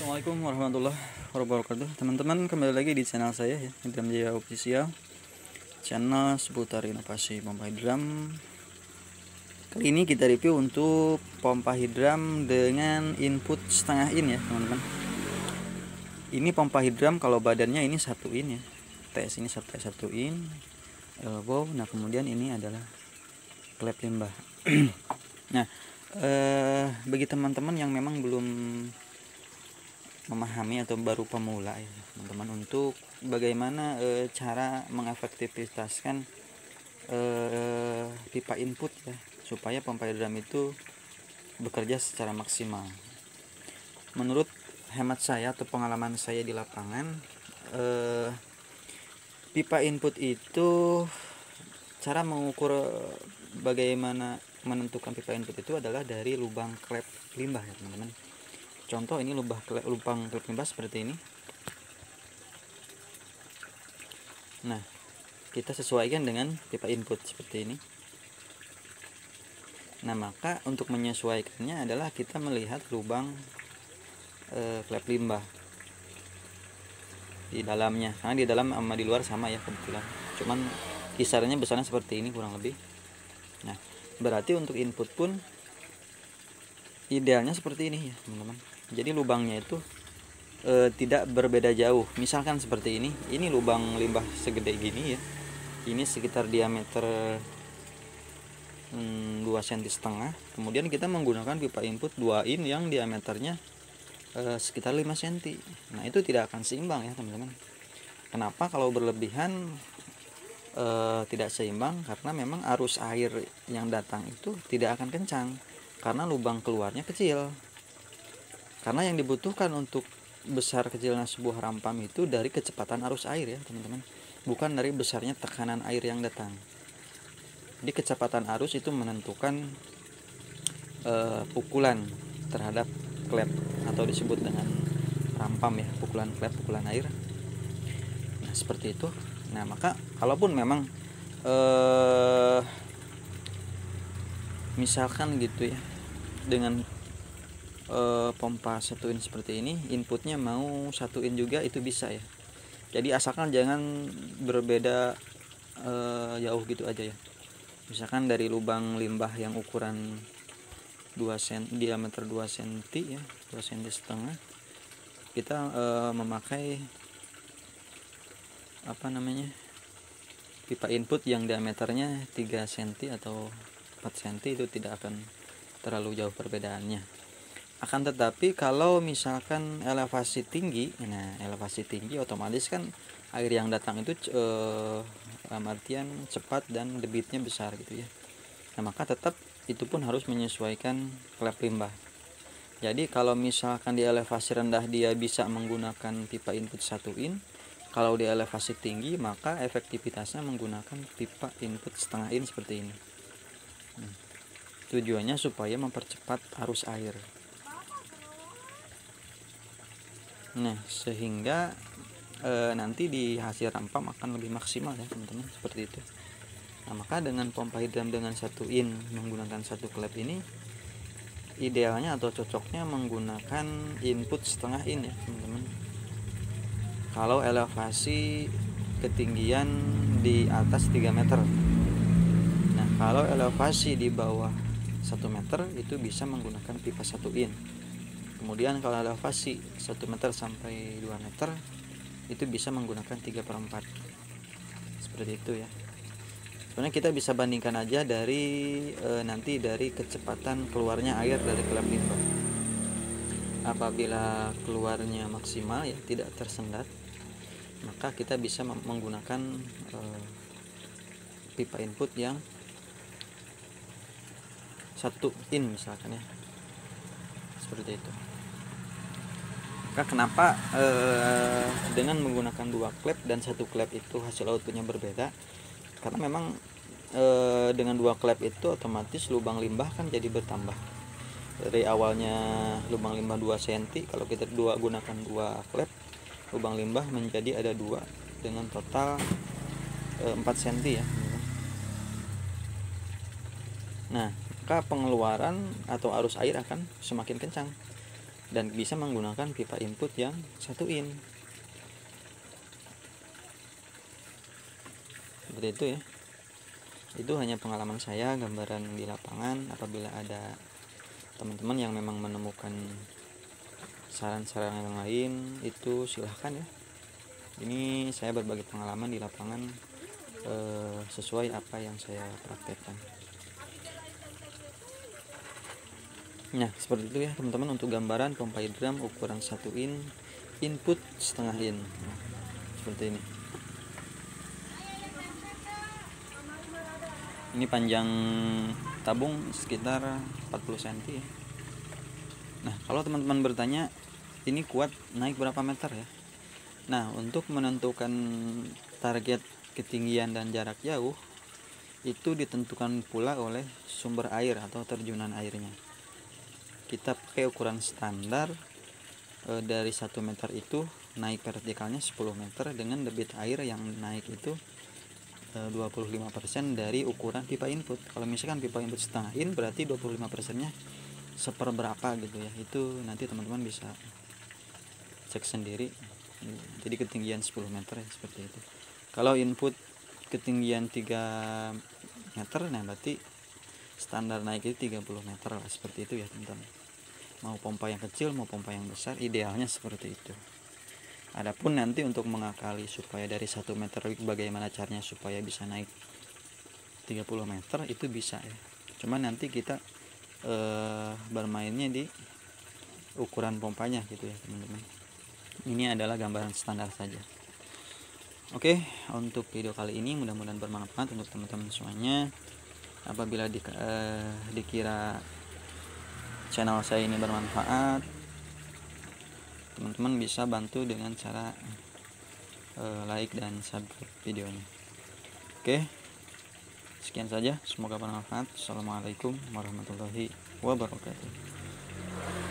Assalamualaikum warahmatullahi wabarakatuh. Teman-teman, kembali lagi di channel saya ya, Hidram Jaya Official, channel seputar inovasi pompa hidram. Kali ini kita review untuk pompa hidram dengan input setengah in ya teman-teman. Ini pompa hidram kalau badannya ini 1 in ya, TS ini 1 in, elbow. Nah kemudian ini adalah klep limbah. Nah bagi teman-teman yang memang belum memahami atau baru pemula ya teman-teman, untuk bagaimana cara mengefektivitaskan pipa input ya, supaya pompa hidram itu bekerja secara maksimal. Menurut hemat saya atau pengalaman saya di lapangan, pipa input itu cara mengukur bagaimana menentukan pipa input itu adalah dari lubang klep limbah ya teman-teman. Contoh ini lubang klep limbah seperti ini. Nah, kita sesuaikan dengan pipa input seperti ini. Nah, maka untuk menyesuaikannya adalah kita melihat lubang klep limbah di dalamnya. Karena di dalam sama di luar sama ya kebetulan. Cuman kisarannya besarnya seperti ini kurang lebih. Nah, berarti untuk input pun idealnya seperti ini ya teman-teman. Jadi lubangnya itu tidak berbeda jauh. Misalkan seperti ini lubang limbah segede gini ya, ini sekitar diameter 2,5 cm. Kemudian kita menggunakan pipa input 2 in yang diameternya sekitar 5 cm. Nah itu tidak akan seimbang ya teman-teman. Kenapa? Kalau berlebihan tidak seimbang, karena memang arus air yang datang itu tidak akan kencang karena lubang keluarnya kecil. Karena yang dibutuhkan untuk besar kecilnya sebuah rampam itu dari kecepatan arus air ya teman-teman, bukan dari besarnya tekanan air yang datang. Jadi kecepatan arus itu menentukan pukulan terhadap klep atau disebut dengan rampam ya, pukulan klep, pukulan air. Nah seperti itu. Nah maka kalaupun memang misalkan gitu ya, dengan pompa 1 in seperti ini, inputnya mau 1 in juga itu bisa ya. Jadi asalkan jangan berbeda jauh gitu aja ya. Misalkan dari lubang limbah yang ukuran 2 cm, diameter 2 cm ya, 2,5 cm, kita memakai pipa input yang diameternya 3 cm atau 4 cm, itu tidak akan terlalu jauh perbedaannya. Akan tetapi kalau misalkan elevasi tinggi, nah elevasi tinggi otomatis kan air yang datang itu dalam artian cepat dan debitnya besar gitu ya. Nah maka tetap itu pun harus menyesuaikan klep limbah. Jadi kalau misalkan di elevasi rendah dia bisa menggunakan pipa input 1 in, kalau di elevasi tinggi maka efektivitasnya menggunakan pipa input setengah in seperti ini. Tujuannya supaya mempercepat arus air. Nah sehingga nanti di hasil rampam akan lebih maksimal ya teman-teman, seperti itu. Nah maka dengan pompa hidram dengan 1 in menggunakan 1 klep ini, idealnya atau cocoknya menggunakan input setengah in ya teman-teman. Kalau elevasi ketinggian di atas 3 meter. Nah kalau elevasi di bawah 1 meter itu bisa menggunakan pipa 1 in. Kemudian kalau elevasi 1 meter sampai 2 meter itu bisa menggunakan 3/4 seperti itu ya. Sebenarnya kita bisa bandingkan aja dari nanti dari kecepatan keluarnya air dari klep limbah. Apabila keluarnya maksimal ya, tidak tersendat, maka kita bisa menggunakan pipa input yang 1 in misalkan ya, seperti itu. Maka kenapa dengan menggunakan 2 klep dan 1 klep itu hasil outputnya berbeda? Karena memang dengan 2 klep itu otomatis lubang limbah kan jadi bertambah. Dari awalnya lubang limbah 2 cm, kalau kita gunakan 2 klep, lubang limbah menjadi ada 2 dengan total 4 cm ya. Nah maka pengeluaran atau arus air akan semakin kencang. dan bisa menggunakan pipa input yang 1 in. Seperti itu ya. Itu hanya pengalaman saya, gambaran di lapangan. Apabila ada teman-teman yang memang menemukan saran-saran yang lain, itu silahkan ya. Ini saya berbagi pengalaman di lapangan sesuai apa yang saya praktekkan. Nah, seperti itu ya teman-teman untuk gambaran pompa hidram ukuran 1 in, input setengah in. Nah, seperti ini. Ini panjang tabung sekitar 40 cm ya. Nah, kalau teman-teman bertanya ini kuat naik berapa meter ya? Nah, untuk menentukan target ketinggian dan jarak jauh itu ditentukan pula oleh sumber air atau terjunan airnya. Kita pakai ukuran standar dari 1 meter itu naik vertikalnya 10 meter dengan debit air yang naik itu 25% dari ukuran pipa input. Kalau misalkan pipa input setengah in berarti 25%-nya seperberapa gitu ya. Itu nanti teman-teman bisa cek sendiri. Jadi ketinggian 10 meter ya, seperti itu. Kalau input ketinggian 3 meter, nah berarti standar naik itu 30 meter lah, seperti itu ya teman-teman. Mau pompa yang kecil mau pompa yang besar, idealnya seperti itu. Adapun nanti untuk mengakali supaya dari 1 meter bagaimana caranya supaya bisa naik 30 meter itu bisa ya. Cuman nanti kita bermainnya di ukuran pompanya gitu ya teman-teman. Ini adalah gambaran standar saja. Oke, untuk video kali ini mudah-mudahan bermanfaat untuk teman-teman semuanya. Apabila dikira channel saya ini bermanfaat, teman-teman bisa bantu dengan cara like dan subscribe videonya. Oke, sekian saja, semoga bermanfaat. Assalamualaikum warahmatullahi wabarakatuh.